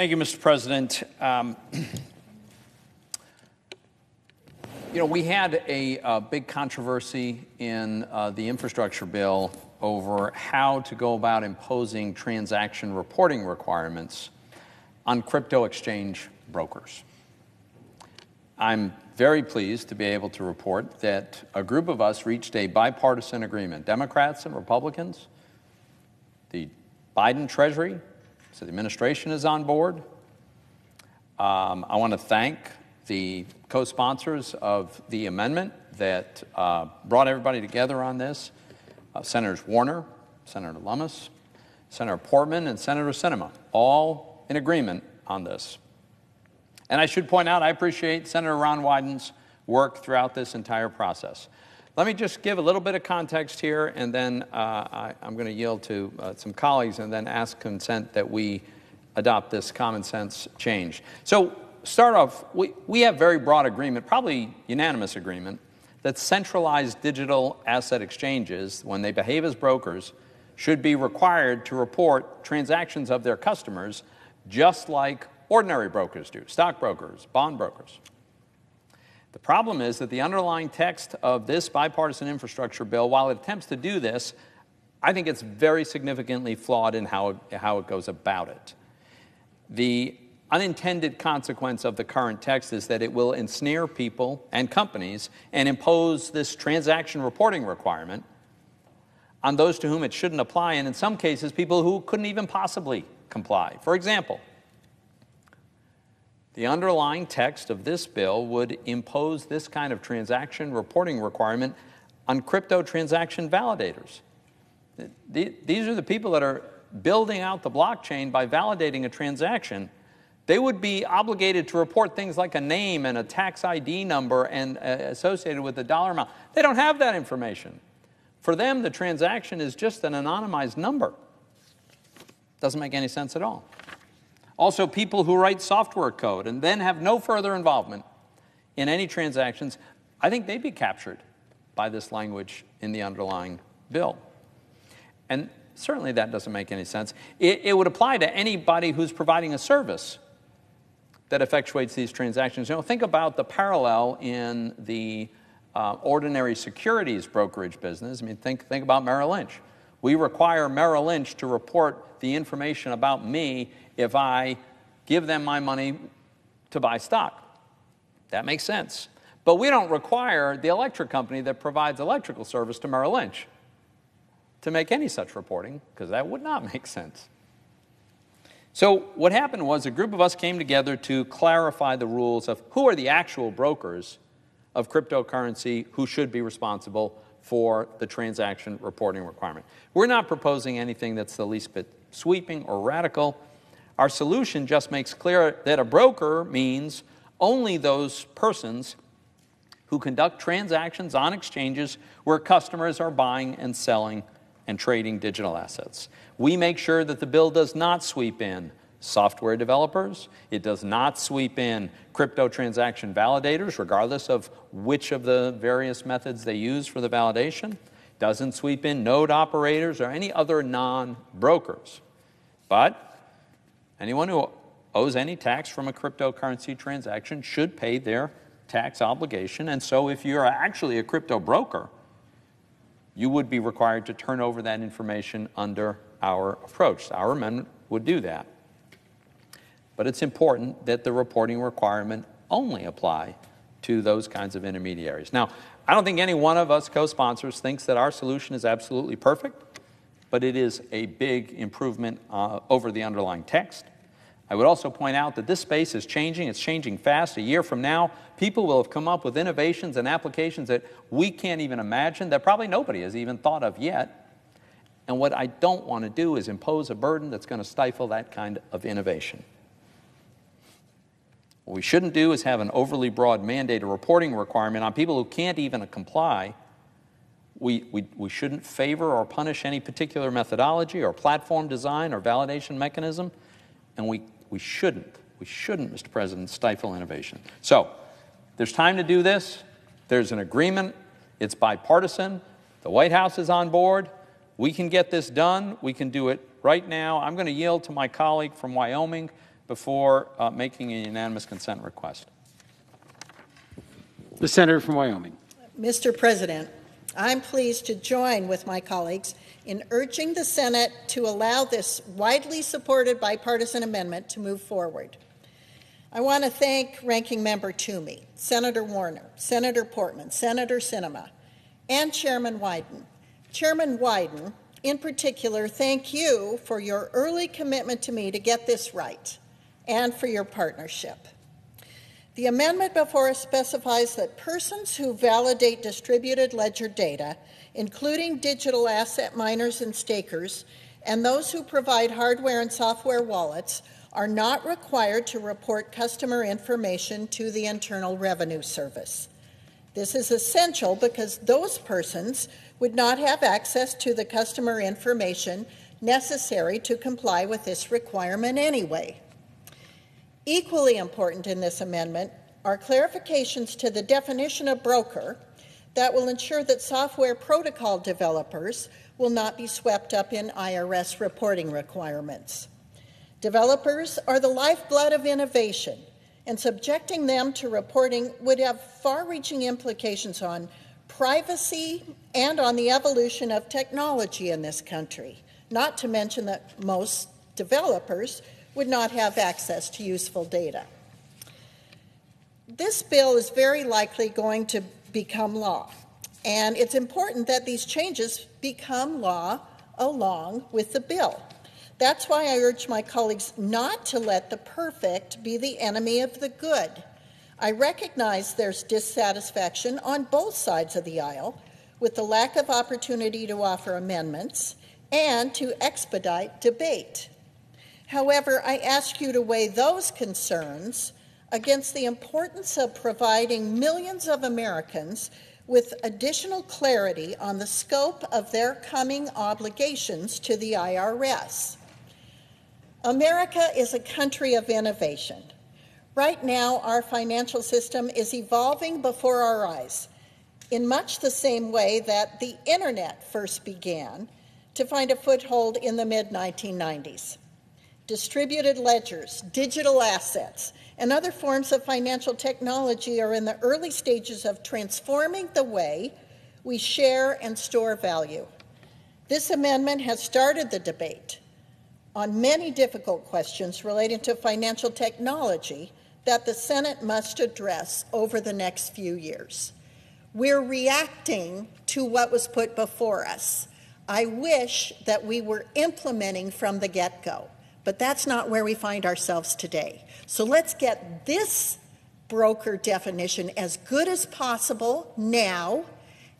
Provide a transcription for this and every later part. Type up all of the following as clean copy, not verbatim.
Thank you, Mr. President. We had a big controversy in the infrastructure bill over how to go about imposing transaction reporting requirements on crypto exchange brokers. I'm very pleased to be able to report that a group of us reached a bipartisan agreement, Democrats and Republicans, the Biden Treasury, so the administration is on board. I want to thank the co-sponsors of the amendment that brought everybody together on this, Senators Warner, Senator Lummis, Senator Portman, and Senator Sinema, all in agreement on this. And I should point out, I appreciate Senator Ron Wyden's work throughout this entire process. Let me just give a little bit of context here, and then I'm going to yield to some colleagues and then ask consent that we adopt this common sense change. So start off, we have very broad agreement, probably unanimous agreement, that centralized digital asset exchanges, when they behave as brokers, should be required to report transactions of their customers just like ordinary brokers do, stockbrokers, bond brokers. The problem is that the underlying text of this bipartisan infrastructure bill, while it attempts to do this, I think it's very significantly flawed in how it goes about it. The unintended consequence of the current text is that it will ensnare people and companies and impose this transaction reporting requirement on those to whom it shouldn't apply, and in some cases, people who couldn't even possibly comply. For example, the underlying text of this bill would impose this kind of transaction reporting requirement on crypto transaction validators. These are the people that are building out the blockchain by validating a transaction. They would be obligated to report things like a name and a tax ID number and associated with the dollar amount. They don't have that information. For them, the transaction is just an anonymized number. Doesn't make any sense at all. Also, people who write software code and then have no further involvement in any transactions, I think they'd be captured by this language in the underlying bill. And certainly that doesn't make any sense. It would apply to anybody who's providing a service that effectuates these transactions. Think about the parallel in the ordinary securities brokerage business. I mean, think about Merrill Lynch. We require Merrill Lynch to report the information about me if I give them my money to buy stock. That makes sense. But we don't require the electric company that provides electrical service to Merrill Lynch to make any such reporting, because that would not make sense. So what happened was a group of us came together to clarify the rules of who are the actual brokers of cryptocurrency who should be responsible for the transaction reporting requirement. We're not proposing anything that's the least bit sweeping or radical. Our solution just makes clear that a broker means only those persons who conduct transactions on exchanges where customers are buying and selling and trading digital assets. We make sure that the bill does not sweep in software developers. It does not sweep in crypto transaction validators, regardless of which of the various methods they use for the validation. It doesn't sweep in node operators or any other non-brokers. But anyone who owes any tax from a cryptocurrency transaction should pay their tax obligation. And so if you're actually a crypto broker, you would be required to turn over that information under our approach. Our amendment would do that. But it's important that the reporting requirement only apply to those kinds of intermediaries. Now, I don't think any one of us co-sponsors thinks that our solution is absolutely perfect, but it is a big improvement over the underlying text. I would also point out that this space is changing. It's changing fast. A year from now, people will have come up with innovations and applications that we can't even imagine, that probably nobody has even thought of yet. And what I don't want to do is impose a burden that's going to stifle that kind of innovation. What we shouldn't do is have an overly broad mandate or reporting requirement on people who can't even comply. We shouldn't favor or punish any particular methodology or platform design or validation mechanism. And we shouldn't, Mr. President, stifle innovation. So there's time to do this. There's an agreement. It's bipartisan. The White House is on board. We can get this done. We can do it right now. I'm going to yield to my colleague from Wyoming, before making a unanimous consent request? The Senator from Wyoming. Mr. President, I'm pleased to join with my colleagues in urging the Senate to allow this widely supported bipartisan amendment to move forward. I want to thank Ranking Member Toomey, Senator Warner, Senator Portman, Senator Sinema, and Chairman Wyden. Chairman Wyden, in particular, thank you for your early commitment to me to get this right and for your partnership. The amendment before us specifies that persons who validate distributed ledger data, including digital asset miners and stakers, and those who provide hardware and software wallets, are not required to report customer information to the Internal Revenue Service. This is essential because those persons would not have access to the customer information necessary to comply with this requirement anyway. Equally important in this amendment are clarifications to the definition of broker that will ensure that software protocol developers will not be swept up in IRS reporting requirements. Developers are the lifeblood of innovation, and subjecting them to reporting would have far-reaching implications on privacy and on the evolution of technology in this country, not to mention that most developers would not have access to useful data. This bill is very likely going to become law, and it's important that these changes become law along with the bill. That's why I urge my colleagues not to let the perfect be the enemy of the good. I recognize there's dissatisfaction on both sides of the aisle with the lack of opportunity to offer amendments and to expedite debate. However, I ask you to weigh those concerns against the importance of providing millions of Americans with additional clarity on the scope of their coming obligations to the IRS. America is a country of innovation. Right now, our financial system is evolving before our eyes in much the same way that the Internet first began to find a foothold in the mid-1990s. Distributed ledgers, digital assets, and other forms of financial technology are in the early stages of transforming the way we share and store value. This amendment has started the debate on many difficult questions relating to financial technology that the Senate must address over the next few years. We're reacting to what was put before us. I wish that we were implementing from the get-go, but that's not where we find ourselves today. So let's get this broker definition as good as possible now,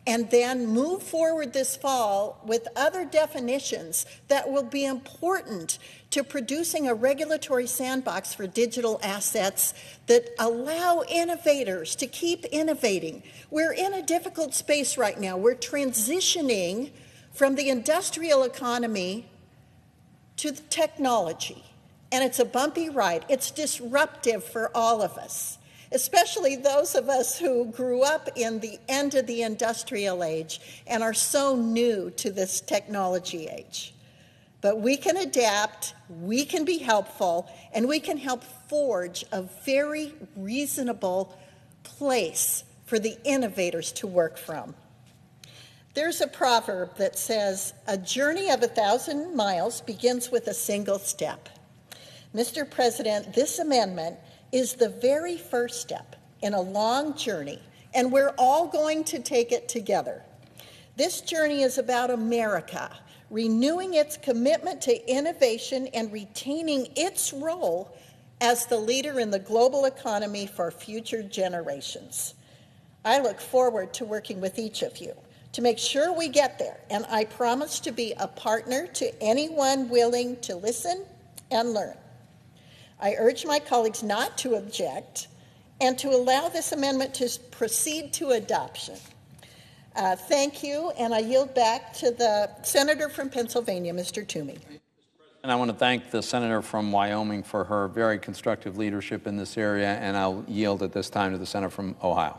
and then move forward this fall with other definitions that will be important to producing a regulatory sandbox for digital assets that allow innovators to keep innovating. We're in a difficult space right now. We're transitioning from the industrial economy to the technology, and it's a bumpy ride. It's disruptive for all of us, especially those of us who grew up in the end of the industrial age and are so new to this technology age. But we can adapt, we can be helpful, and we can help forge a very reasonable place for the innovators to work from. There's a proverb that says, "A journey of 1,000 miles begins with a single step." Mr. President, this amendment is the very first step in a long journey, and we're all going to take it together. This journey is about America renewing its commitment to innovation and retaining its role as the leader in the global economy for future generations. I look forward to working with each of you to make sure we get there, and I promise to be a partner to anyone willing to listen and learn. I urge my colleagues not to object and to allow this amendment to proceed to adoption. Thank you, and I yield back to the Senator from Pennsylvania, Mr. Toomey. And I want to thank the Senator from Wyoming for her very constructive leadership in this area, and I'll yield at this time to the Senator from Ohio.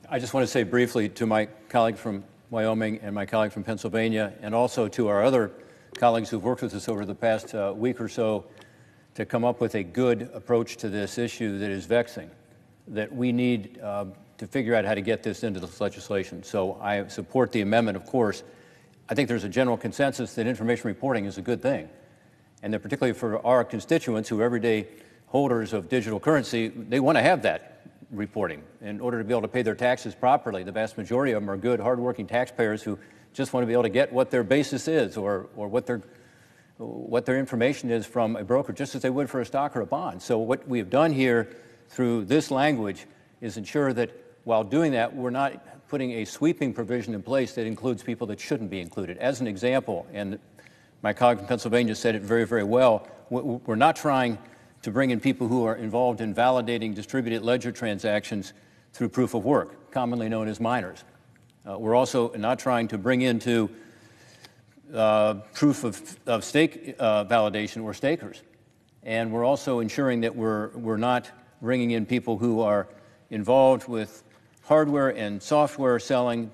I just want to say briefly to my colleague from Wyoming and my colleague from Pennsylvania, and also to our other colleagues who've worked with us over the past week or so, to come up with a good approach to this issue that is vexing, that we need to figure out how to get this into this legislation. So I support the amendment, of course. I think there's a general consensus that information reporting is a good thing, and that particularly for our constituents who are everyday holders of digital currency, they want to have that reporting in order to be able to pay their taxes properly. The vast majority of them are good, hardworking taxpayers who just want to be able to get what their basis is or what their information is from a broker, just as they would for a stock or a bond. So what we have done here through this language is ensure that while doing that, we're not putting a sweeping provision in place that includes people that shouldn't be included. As an example, and my colleague from Pennsylvania said it very, very well, we're not trying to bring in people who are involved in validating distributed ledger transactions through proof of work, commonly known as miners. We're also not trying to bring into proof of stake validation or stakers. And we're also ensuring that we're not bringing in people who are involved with hardware and software selling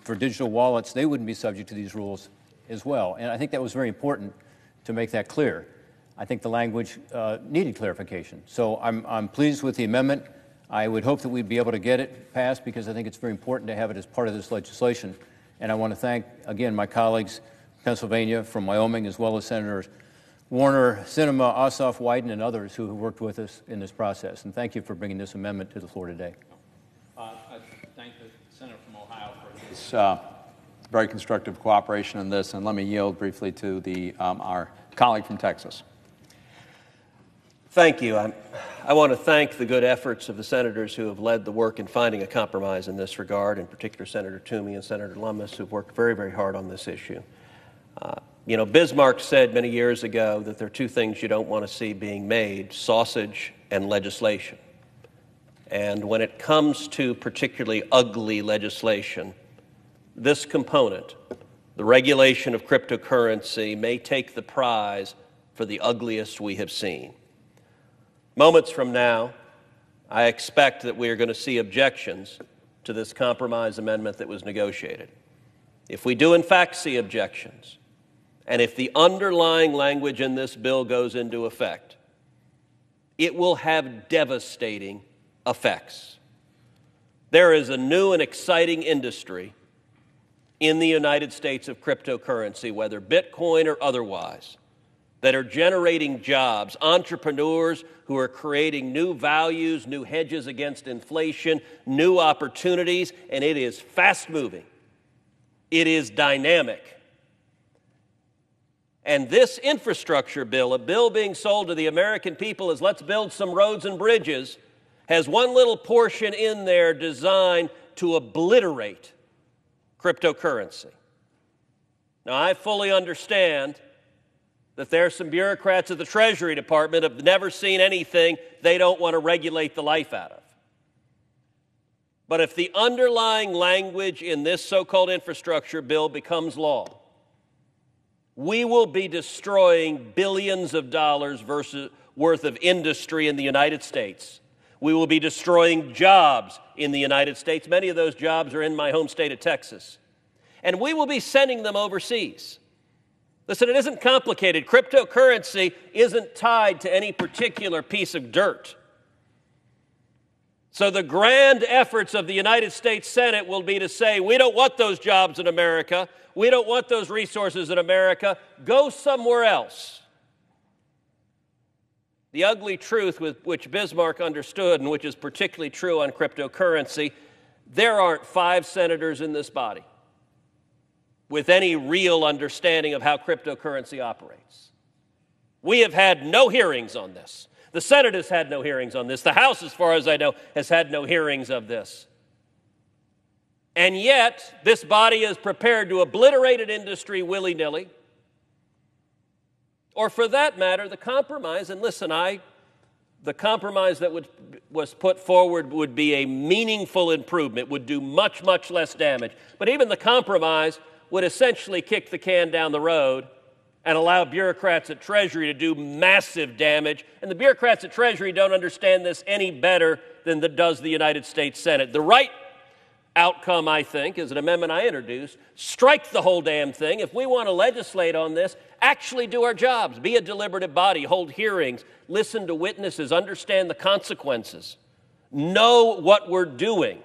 for digital wallets. They wouldn't be subject to these rules as well. And I think that was very important to make that clear. I think the language needed clarification. So I'm pleased with the amendment. I would hope that we'd be able to get it passed because I think it's very important to have it as part of this legislation. And I want to thank, again, my colleagues from Pennsylvania, from Wyoming, as well as Senators Warner, Sinema, Ossoff, Wyden, and others who have worked with us in this process. And thank you for bringing this amendment to the floor today. I thank the Senator from Ohio for his very constructive cooperation in this. And let me yield briefly to our colleague from Texas. Thank you. I want to thank the good efforts of the senators who have led the work in finding a compromise in this regard, in particular Senator Toomey and Senator Lummis, who've worked very, very hard on this issue. Bismarck said many years ago that there are two things you don't want to see being made: sausage and legislation. And when it comes to particularly ugly legislation, this component, the regulation of cryptocurrency, may take the prize for the ugliest we have seen. Moments from now, I expect that we are going to see objections to this compromise amendment that was negotiated. If we do in fact see objections, and if the underlying language in this bill goes into effect, it will have devastating effects. There is a new and exciting industry in the United States of cryptocurrency, whether Bitcoin or otherwise, that are generating jobs, entrepreneurs who are creating new values, new hedges against inflation, new opportunities, and it is fast-moving. It is dynamic. And this infrastructure bill, a bill being sold to the American people as let's build some roads and bridges, has one little portion in there designed to obliterate cryptocurrency. Now, I fully understand that there are some bureaucrats at the Treasury Department who have never seen anything they don't want to regulate the life out of. But if the underlying language in this so-called infrastructure bill becomes law, we will be destroying billions of dollars worth of industry in the United States. We will be destroying jobs in the United States. Many of those jobs are in my home state of Texas. And we will be sending them overseas. Listen, it isn't complicated. Cryptocurrency isn't tied to any particular piece of dirt. So the grand efforts of the United States Senate will be to say, we don't want those jobs in America. We don't want those resources in America. Go somewhere else. The ugly truth with which Bismarck understood, and which is particularly true on cryptocurrency, there aren't 5 senators in this body with any real understanding of how cryptocurrency operates. We have had no hearings on this. The Senate has had no hearings on this. The House, as far as I know, has had no hearings of this. And yet, this body is prepared to obliterate an industry willy-nilly, or for that matter, the compromise. And listen, the compromise that was put forward would be a meaningful improvement, would do much, much less damage. But even the compromise would essentially kick the can down the road and allow bureaucrats at Treasury to do massive damage. And the bureaucrats at Treasury don't understand this any better than does the United States Senate. The right outcome, I think, is an amendment I introduced: strike the whole damn thing. If we want to legislate on this, actually do our jobs, be a deliberative body, hold hearings, listen to witnesses, understand the consequences, know what we're doing.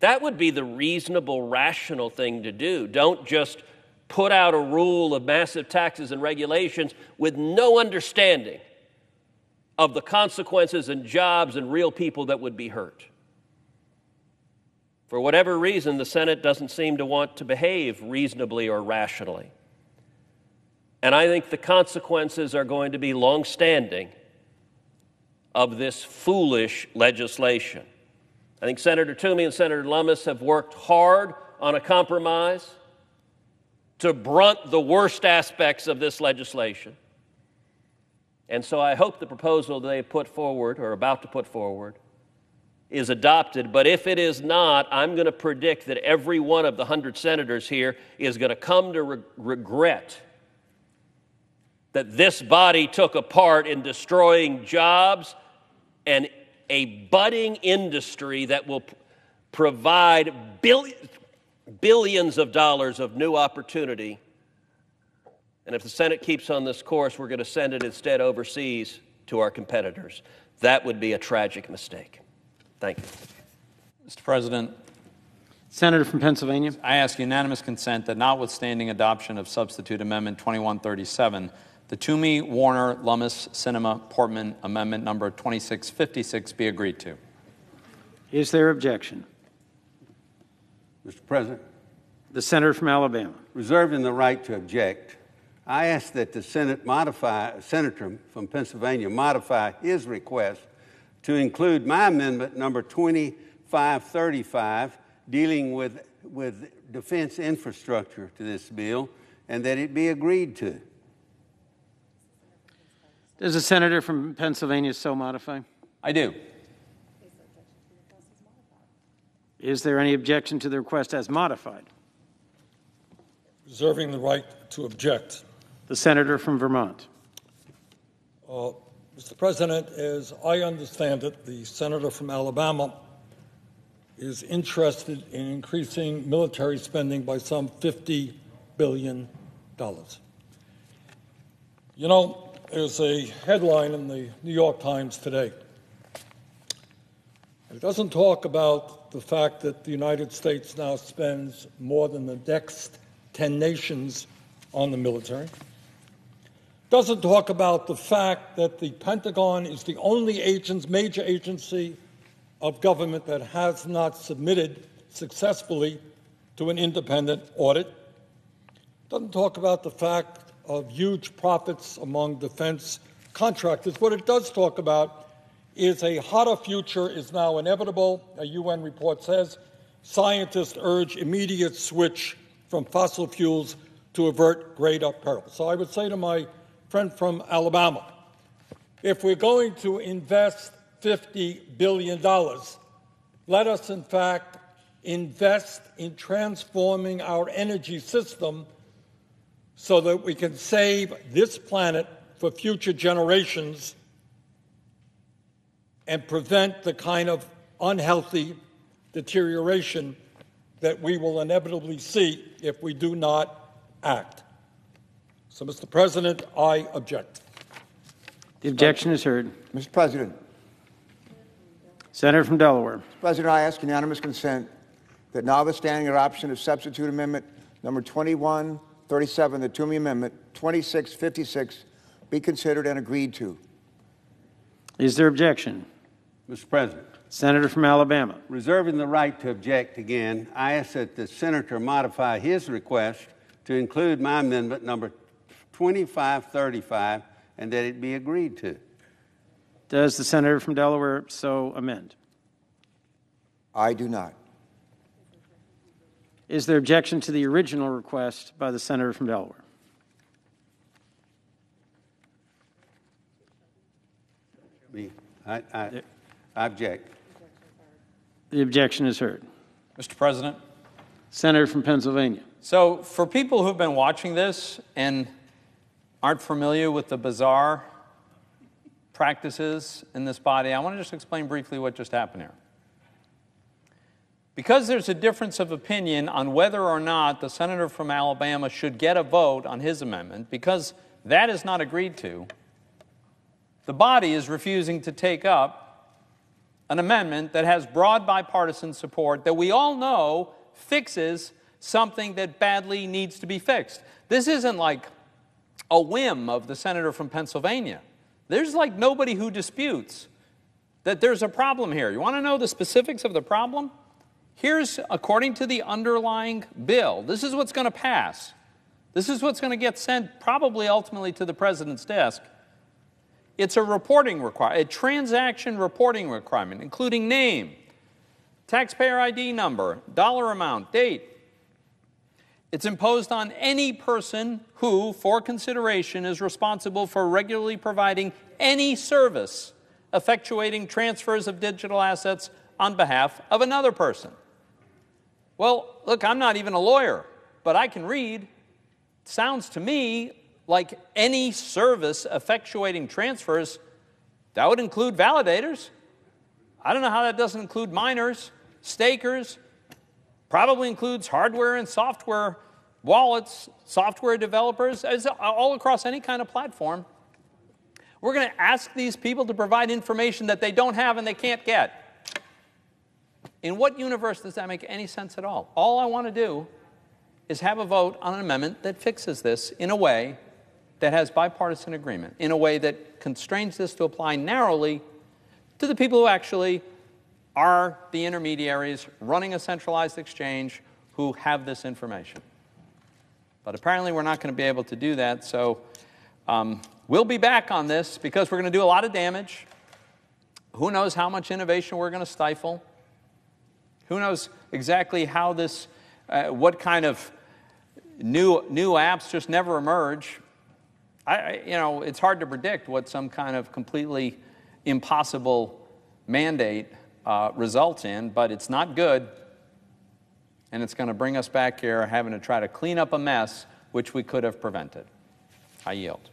That would be the reasonable, rational thing to do. Don't just put out a rule of massive taxes and regulations with no understanding of the consequences and jobs and real people that would be hurt. For whatever reason, the Senate doesn't seem to want to behave reasonably or rationally. And I think the consequences are going to be long-standing of this foolish legislation. I think Senator Toomey and Senator Lummis have worked hard on a compromise to brunt the worst aspects of this legislation. And so I hope the proposal they put forward, or about to put forward, is adopted. But if it is not, I'm going to predict that every one of the 100 senators here is going to come to regret that this body took a part in destroying jobs and a budding industry that will provide billions of dollars of new opportunity. And if the Senate keeps on this course, we're going to send it instead overseas to our competitors. That would be a tragic mistake. Thank you. Mr. President, Senator from Pennsylvania. I ask unanimous consent that notwithstanding adoption of Substitute Amendment 2137, the Toomey, Warner, Lummis, Sinema, Portman Amendment number 2656 be agreed to. Is there objection? Mr. President, The senator from Alabama. reserving the right to object, I ask that the Senator from Pennsylvania modify his request to include my amendment number 2535 dealing with defense infrastructure to this bill, and that it be agreed to. Does the senator from Pennsylvania so modify? I do. Is there any objection to the request as modified? Reserving the right to object. The senator from Vermont. Mr. President, as I understand it, the senator from Alabama is interested in increasing military spending by some $50 billion. You know, there's a headline in the New York Times today. It doesn't talk about the fact that the United States now spends more than the next 10 nations on the military. Doesn't talk about the fact that the Pentagon is the only major agency of government that has not submitted successfully to an independent audit. Doesn't talk about the fact of huge profits among defense contractors. What it does talk about is a hotter future is now inevitable. A UN report says scientists urge immediate switch from fossil fuels to avert greater peril. So I would say to my friend from Alabama, if we're going to invest $50 billion, let us in fact invest in transforming our energy system so that we can save this planet for future generations and prevent the kind of unhealthy deterioration that we will inevitably see if we do not act. So, Mr. President, I object. The objection is heard. Mr. President. Senator from Delaware. Mr. President, I ask unanimous consent that notwithstanding adoption of substitute amendment number 2137, the Toomey Amendment 2656 be considered and agreed to. Is there objection? Mr. President, Senator from Alabama. reserving the right to object again, I ask that the senator modify his request to include my amendment number 2535 and that it be agreed to. Does the senator from Delaware so amend? I do not. Is there objection to the original request by the senator from Delaware? I object. The objection is heard. Mr. President? Senator from Pennsylvania. So for people who've been watching this and aren't familiar with the bizarre practices in this body, I want to just explain briefly what just happened here. Because there's a difference of opinion on whether or not the senator from Alabama should get a vote on his amendment, because that is not agreed to, the body is refusing to take up an amendment that has broad bipartisan support that we all know fixes something that badly needs to be fixed. This isn't like a whim of the senator from Pennsylvania. There's like nobody who disputes that there's a problem here. You want to know the specifics of the problem? Here's, according to the underlying bill, this is what's going to pass. This is what's going to get sent probably ultimately to the president's desk. It's a reporting requirement, a transaction reporting requirement, including name, taxpayer ID number, dollar amount, date. It's imposed on any person who, for consideration, is responsible for regularly providing any service effectuating transfers of digital assets on behalf of another person. Well, look, I'm not even a lawyer, but I can read. It sounds to me like any service effectuating transfers, that would include validators. I don't know how that doesn't include miners, stakers, probably includes hardware and software wallets, software developers, all across any kind of platform. We're going to ask these people to provide information that they don't have and they can't get. In what universe does that make any sense at all? All I want to do is have a vote on an amendment that fixes this in a way that has bipartisan agreement, in a way that constrains this to apply narrowly to the people who actually are the intermediaries running a centralized exchange who have this information. But apparently we're not going to be able to do that, so we'll be back on this because we're going to do a lot of damage. Who knows how much innovation we're going to stifle? Who knows exactly how this, what kind of new apps just never emerge? It's hard to predict what some kind of completely impossible mandate results in, but it's not good, and it's going to bring us back here having to try to clean up a mess which we could have prevented. I yield.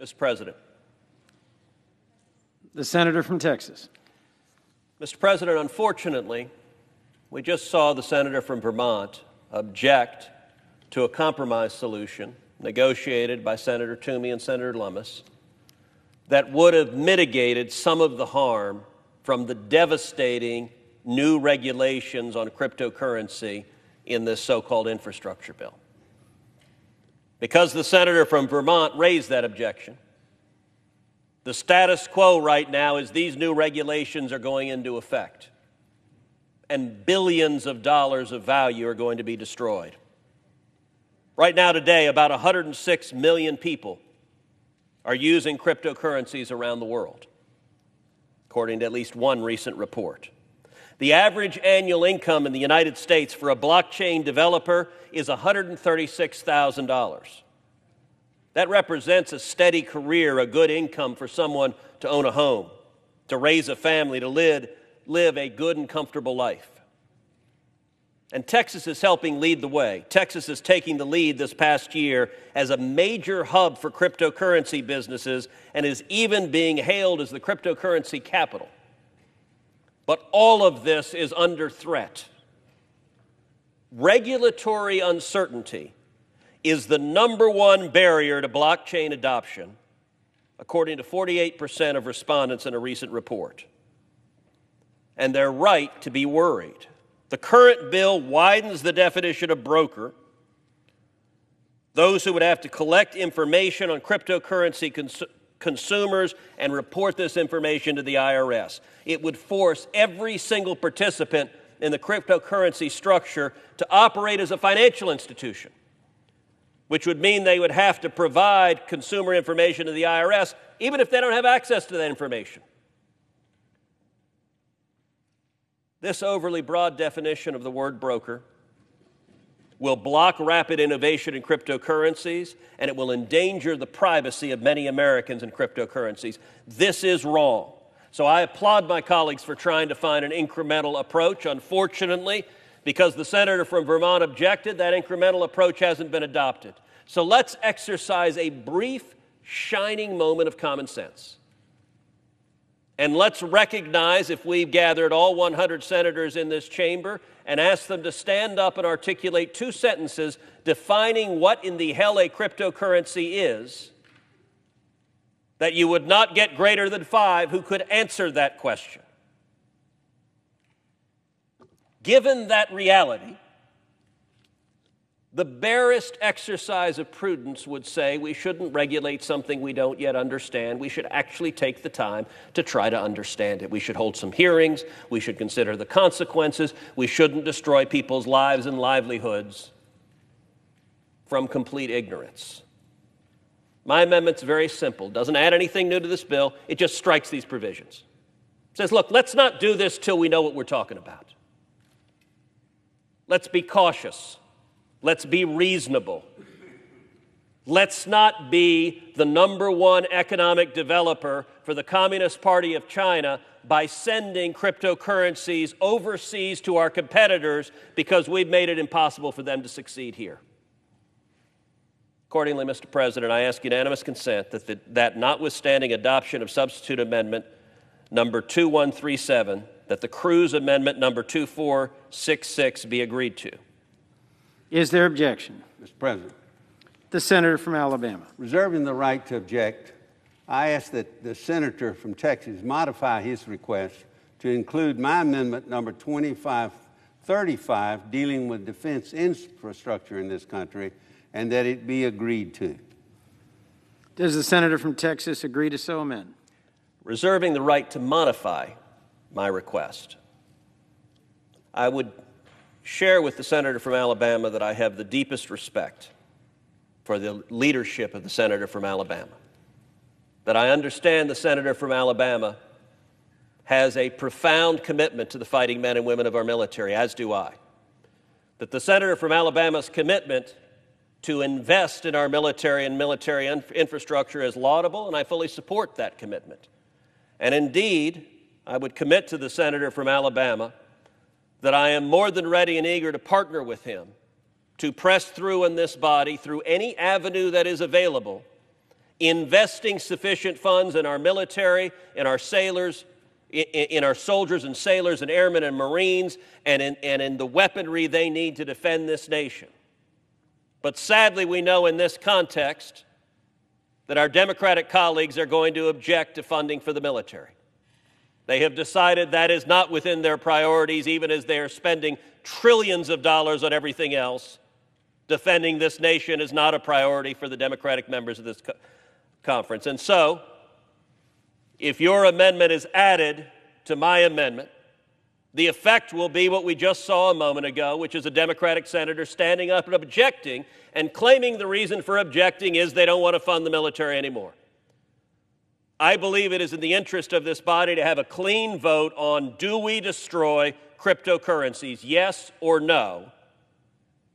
Mr. President. The senator from Texas. Mr. President, unfortunately, we just saw the senator from Vermont object to a compromise solution negotiated by Senator Toomey and Senator Lummis that would have mitigated some of the harm from the devastating new regulations on cryptocurrency in this so-called infrastructure bill. Because the senator from Vermont raised that objection, the status quo right now is these new regulations are going into effect, and billions of dollars of value are going to be destroyed. Right now, today, about 106 million people are using cryptocurrencies around the world, according to at least one recent report. The average annual income in the United States for a blockchain developer is $136,000. That represents a steady career, a good income for someone to own a home, to raise a family, to live a good and comfortable life. And Texas is helping lead the way. Texas is taking the lead this past year as a major hub for cryptocurrency businesses and is even being hailed as the cryptocurrency capital. But all of this is under threat. Regulatory uncertainty is the number one barrier to blockchain adoption, according to 48% of respondents in a recent report. And they're right to be worried. The current bill widens the definition of broker. Those who would have to collect information on cryptocurrency consumers and report this information to the IRS. It would force every single participant in the cryptocurrency structure to operate as a financial institution, which would mean they would have to provide consumer information to the IRS, even if they don't have access to that information. This overly broad definition of the word broker will block rapid innovation in cryptocurrencies, and it will endanger the privacy of many Americans in cryptocurrencies. This is wrong. So I applaud my colleagues for trying to find an incremental approach. Unfortunately, because the senator from Vermont objected, that incremental approach hasn't been adopted. So let's exercise a brief, shining moment of common sense. And let's recognize, if we've gathered all 100 senators in this chamber and asked them to stand up and articulate 2 sentences defining what in the hell a cryptocurrency is, that you would not get greater than 5 who could answer that question. Given that reality, the barest exercise of prudence would say we shouldn't regulate something we don't yet understand. We should actually take the time to try to understand it. We should hold some hearings. We should consider the consequences. We shouldn't destroy people's lives and livelihoods from complete ignorance. My amendment's very simple. Doesn't add anything new to this bill. It just strikes these provisions. It says, look, let's not do this till we know what we're talking about. Let's be cautious. Let's be reasonable. Let's not be the number one economic developer for the Communist Party of China by sending cryptocurrencies overseas to our competitors because we've made it impossible for them to succeed here. Accordingly, Mr. President, I ask unanimous consent that notwithstanding adoption of substitute amendment number 2137, that the Cruz amendment number 2466 be agreed to. Is there objection? Mr. President. The senator from Alabama. Reserving the right to object, I ask that the senator from Texas modify his request to include my amendment number 2535 dealing with defense infrastructure in this country, and that it be agreed to. Does the senator from Texas agree to so amend? Reserving the right to modify my request, I would share with the senator from Alabama that I have the deepest respect for the leadership of the senator from Alabama, that I understand the senator from Alabama has a profound commitment to the fighting men and women of our military, as do I, that the senator from Alabama's commitment to invest in our military and military infrastructure is laudable, and I fully support that commitment. And indeed, I would commit to the senator from Alabama that I am more than ready and eager to partner with him to press through in this body, through any avenue that is available, investing sufficient funds in our military, in our sailors, in our soldiers and sailors and airmen and Marines, and in the weaponry they need to defend this nation. But sadly, we know in this context that our Democratic colleagues are going to object to funding for the military. They have decided that is not within their priorities, even as they are spending trillions of dollars on everything else. Defending this nation is not a priority for the Democratic members of this conference. And so, if your amendment is added to my amendment, the effect will be what we just saw a moment ago, which is a Democratic senator standing up and objecting and claiming the reason for objecting is they don't want to fund the military anymore. I believe it is in the interest of this body to have a clean vote on, do we destroy cryptocurrencies, yes or no,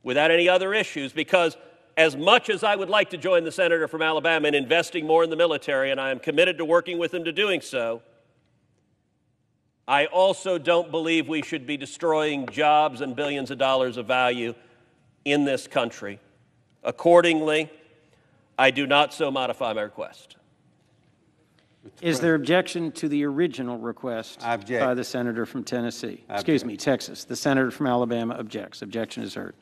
without any other issues, because as much as I would like to join the senator from Alabama in investing more in the military, and I am committed to working with him to doing so, I also don't believe we should be destroying jobs and billions of dollars of value in this country. Accordingly, I do not so modify my request. Is there objection to the original request I object. by the senator from Texas? The senator from Alabama objects. Objection is heard.